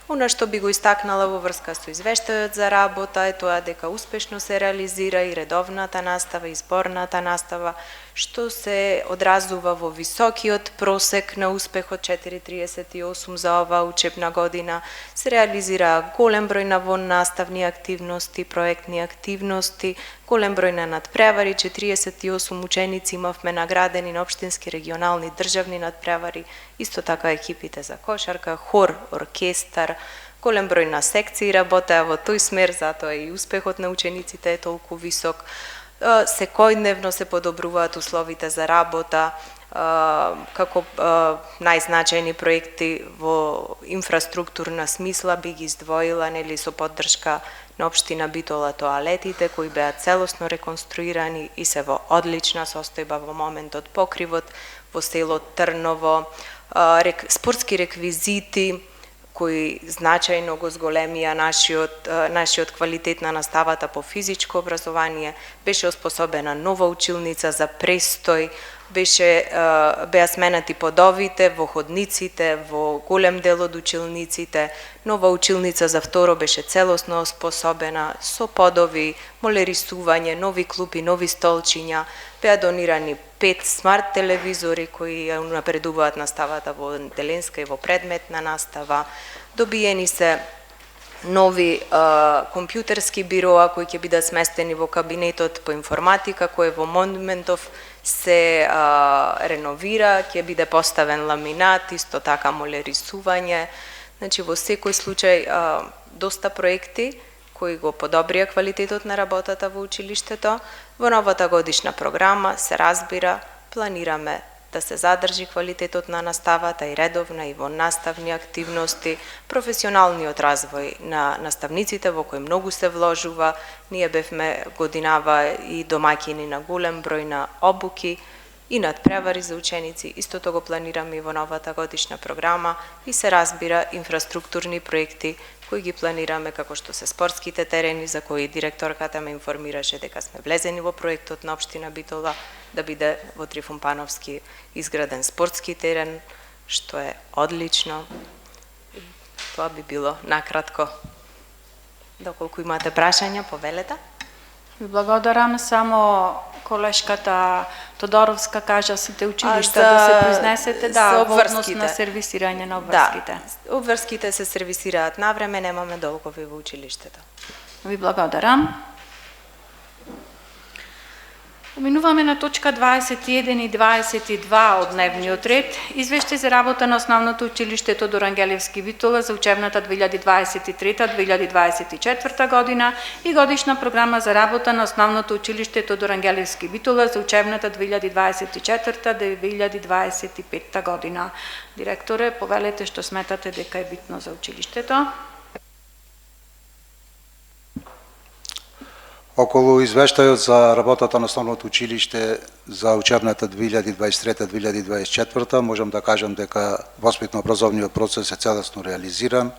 Она што би го истакнала во врска со извештајот за работа е тоа дека успешно се реализира и редовната настава, и зборната настава, што се одразува во високиот просек на успех од 4,38 за оваа учебна година. Се реализира голем број на воннаставни активности, проектни активности, голем број на надпревари, 48 ученици имавме наградени на општински, регионални, државни надпревари, исто така екипите за кошарка, хор, оркестар, голем број на секции работеа во тој смер, затоа и успехот на учениците е толку висок. Секојдневно се подобруваат условите за работа, како најзначајни проекти во инфраструктурна смисла би ги издвоила, нели, со поддршка на општина Битола тоалетите кои беа целосно реконструирани и се во одлична состојба во моментот, покривот во село Трново, спортски реквизити кои значајно го зголемија нашиот квалитет на наставата по физичко образование, беше оспособена нова училница за престој, беа сменати подовите во ходниците, во голем дел од училниците, нова училница за второ беше целосно оспособена со подови, молерисување, нови клупи, нови столчиња, беа донирани 5 смарт телевизори кои напредуваат наставата во одделенска и во предметна настава, добиени се нови компјутерски бироа кои ќе бидат сместени во кабинетот по информатика кој во моментов се реновира, ќе биде поставен ламинат, исто така молерисување. Значи во секој случај доста проекти кои го подобрија квалитетот на работата во училиштето. Во новата годишна програма се разбира, планираме да се задржи квалитетот на наставата и редовна и во наставни активности, професионалниот развој на наставниците во кој многу се вложува. Ние бевме годинава и домаќини на голем број на обуки и надпревари за ученици. Истото го планираме и во новата годишна програма и се разбира инфраструктурни проекти кои ги планираме, како што се спортските терени за кои директорката ме информираше дека сме влезени во проектот на општина Битола да биде во Трифун Пановски изграден спортски терен, што е одлично. Тоа би било накратко. Доколку имате прашања, повелете. Ви благодарам, само колешката Тодоровска кажа сите училишта да се произнесете, да, во однос на сервисирање на обврските. Да, обврските се сервисираат навреме, немаме долгови во училиштето. Ви благодарам. Минуваме на точка 21 и 22 од дневниот ред. Извеште за работа на Основното училиште Тодор Ангелевски Битола за учебната 2023-2024 година и годишна програма за работа на Основното училиште Тодор Ангелевски Битола за учебната 2024-2025 година. Директоре, повелете што сметате дека е битно за училиштето. Околу извештајот за работата на Основното училиште за учебната 2023-2024 можам да кажам дека воспитно-образовниот процес е целосно реализиран.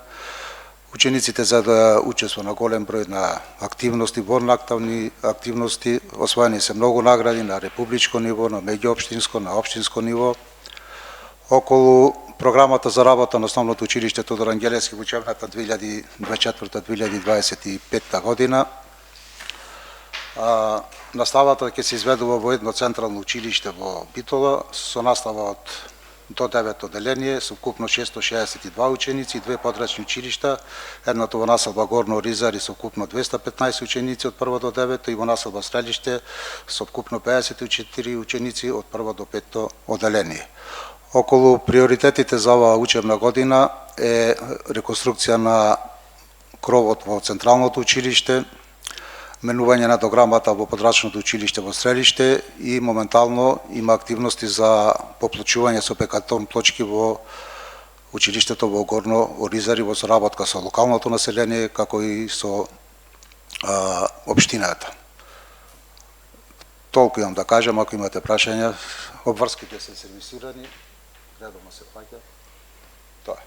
Учениците за да учествува на голем број на активности, волноактивни активности, освоени се многу награди на републичко ниво, на меѓуопштинско, на општинско ниво. Околу програмата за работа на Основното училиште Тодор Ангелевски во учебната 2024-2025 година, наставата ќе се изведува во едно централно училиште во Битола со настава од до 9 оделение со вкупно 662 ученици и две подрачни училишта, едното во населба Горно Ризари со вкупно 215 ученици од 1 до 9 и во населба Стрелиште со вкупно 54 ученици од 1 до 5 оделение. Околу приоритетите за оваа учебна година е реконструкција на кровот во централното училиште, менување на дограмата во подрачното училиште во Стрелиште и моментално има активности за поплочување со бетон плочки во училиштето во Горно Оризари во соработка со локалното население како и со општината. Толку имам да кажам, ако имате прашања, обврските се сервисирани, редовно се плаќа. Тоа е.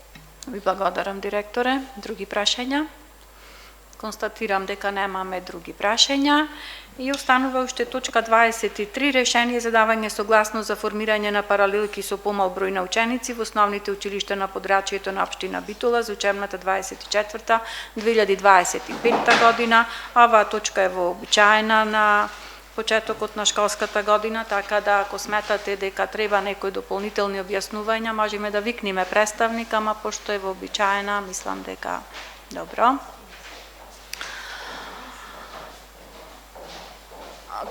Ви благодарам, директоре. Други прашања? Констатирам дека немаме други прашања и останува уште точка 23, решение за давање согласност за формирање на паралелки со помал број на ученици во основните училишта на подрачјето на општина Битола за учебната 24-2025 година. Оваа точка е вообичаена на почетокот на школската година, така да ако сметате дека треба некои дополнителни објаснувања, можеме да викнеме представник, ама пошто е вообичаена, мислам дека добро.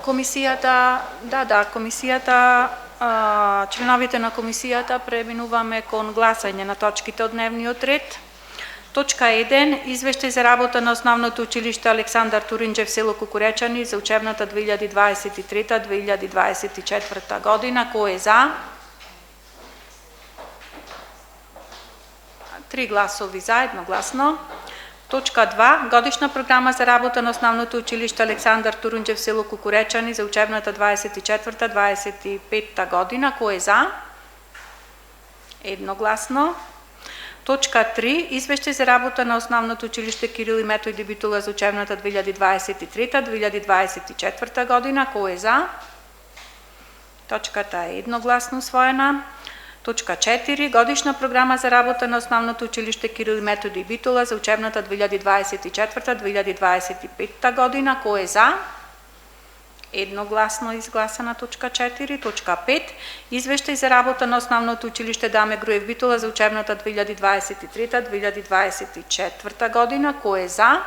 Комисијата, членовите на комисијата преминуваме кон гласање на точките од дневниот ред. Точка 1. Извештај за работа на Основното училиште Александар Туринџев село Кукуречани за учебната 2023-2024 година. Кој е за? 3 гласови за, едногласно. Точка 2. Годишна програма за работа на Основното училиште Александар Турунџев село Кукуречани за учебната 24-25 година. Кој е за? Едногласно. Точка 3. Извештај за работа на Основното училиште Кирил и Методи Битола за учебната 2023-2024 година. Кој е за? Точката е едногласно усвоена. Точка 4. Годишна програма за работа на Основното училиште Кирил и Методи Битола за учебната 2024-2025 година. Кој е за? Едногласно изгласана точка 4. Точка 5. Извештај за работа на Основното училиште Даме Груев Битола за учебната 2023-2024 година. Кој е за?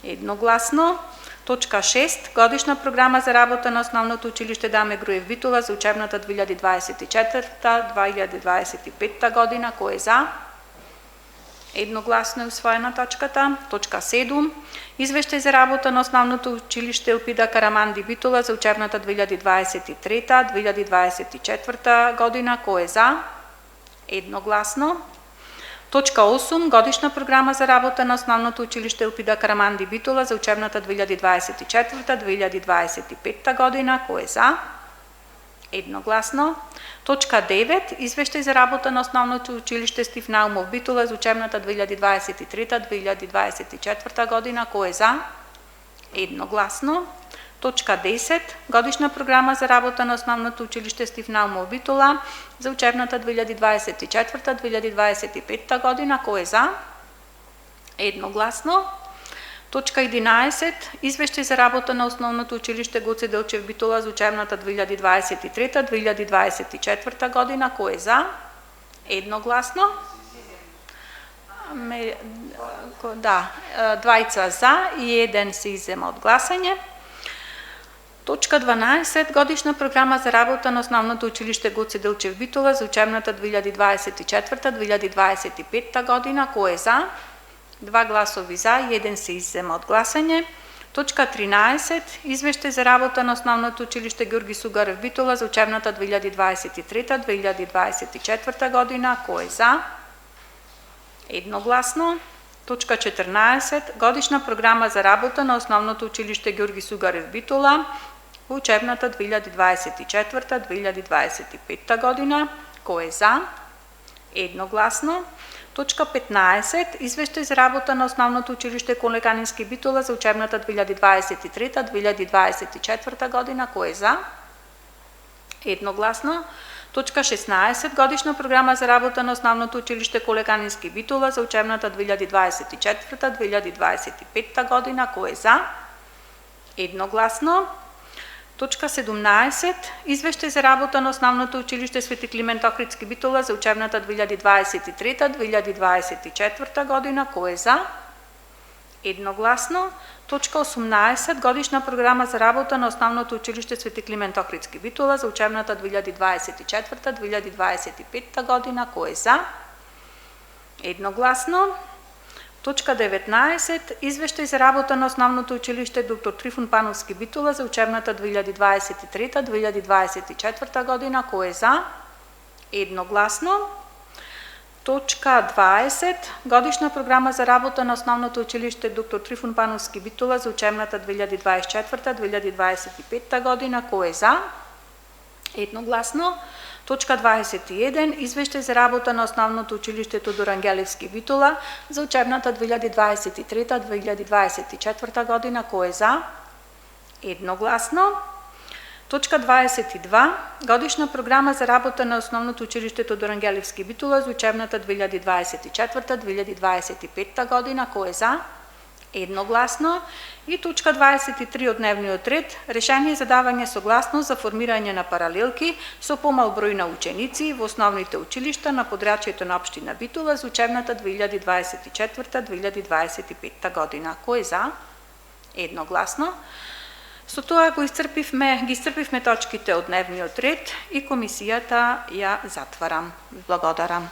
Едногласно. Точка 6. Годишна програма за работа на Основното училиште Даме Груев Битола за учебната 2024-2025 година. Кој е за? Едногласно е усвоена точката. Точка 7. Извештај за работа на Основното училиште Елпида Караманди Битола за учебната 2023-2024 година. Кој е за? Едногласно. Точка 8. Годишна програма за работа на Основното училиште Елпида Караманди Битола за учебната 2024-2025 година. Кој е за? Едногласно. Точка 9. Извештај за работа на Основното училиште Стив Наумов Битола за учебната 2023-2024 година. Кој е за? Едногласно. Точка 10. Годишна програма за работа на Основното училиште Стив Наумов Битола за учебната 2024-2025 година. Кој е за? Едногласно. Точка 11. Извештај за работа на Основното училиште Гоце Делчев Битола за учебната 2023-2024 година. Кој е за? Едногласно. Да, двајца за и еден се иззема од гласање. Точка 12. Годишна програма за работа на Основното училище Гоце Делчев Битола за учебната 2024-2025 година. Кой е за? 2 гласови за и 1 се иззема от гласање. Точка 13. Извештај за работа на Основното училище Георги Сугарев Битола за учебната 2023-2024 година. Кой е за? Едногласно. Точка 14. Годишна програма за работа на Основното училище Георги Сугарев Битола в учебната 2024-2025 година. Кой е за? Едногласно. Точка 15. Извештај за работа на Основното училище Колеканински Битола за учебната 2023-2024 година. Кой е за? Едногласно. Точка 16. Годишна програма за работа на Основното училище Колеканински Битола за учебната 2024-2025 година. Кой е за? Едногласно. Точка 17. Извештај за работа на Основното училище Свети Климент Охридски Битола за учебната 2023-2024 година. Кой е за? Едногласно. Точка 18. Годишна програма за работа на Основното училище Свети Климент Охридски Битола за учебната 2024-2025 година. Кой е за? Едногласно. Точка 19. Извештај за работа на Основното училище Доктор Трифон Пановски Битола за учебната 2023-2024 година. Кой е за? Едногласно. Точка 20. Годишна програма за работа на Основното училище Доктор Трифон Пановски Битола за учебната 2024-2025 година. Кой е за? Едногласно. Точка 21. Извештај за работа на Основното училище Тодор Ангелевски Битола за учебната 2023-2024 година. Кой е за? Едногласно. Точка 22. Годишна програма за работа на Основното училище Тодор Ангелевски Битола за учебната 2024-2025 година. Кой е за? Едногласно. И точка 23 от дневниот ред. Решение за давање согласност за формирање на паралелки со помал број на ученици во основните училишта на подрачјето на општина Битола за учебната 2024-2025 година. Кој е за? Едногласно. Со тоа ги исцрпивме точките од дневниот ред и комисијата ја затварам. Благодарам.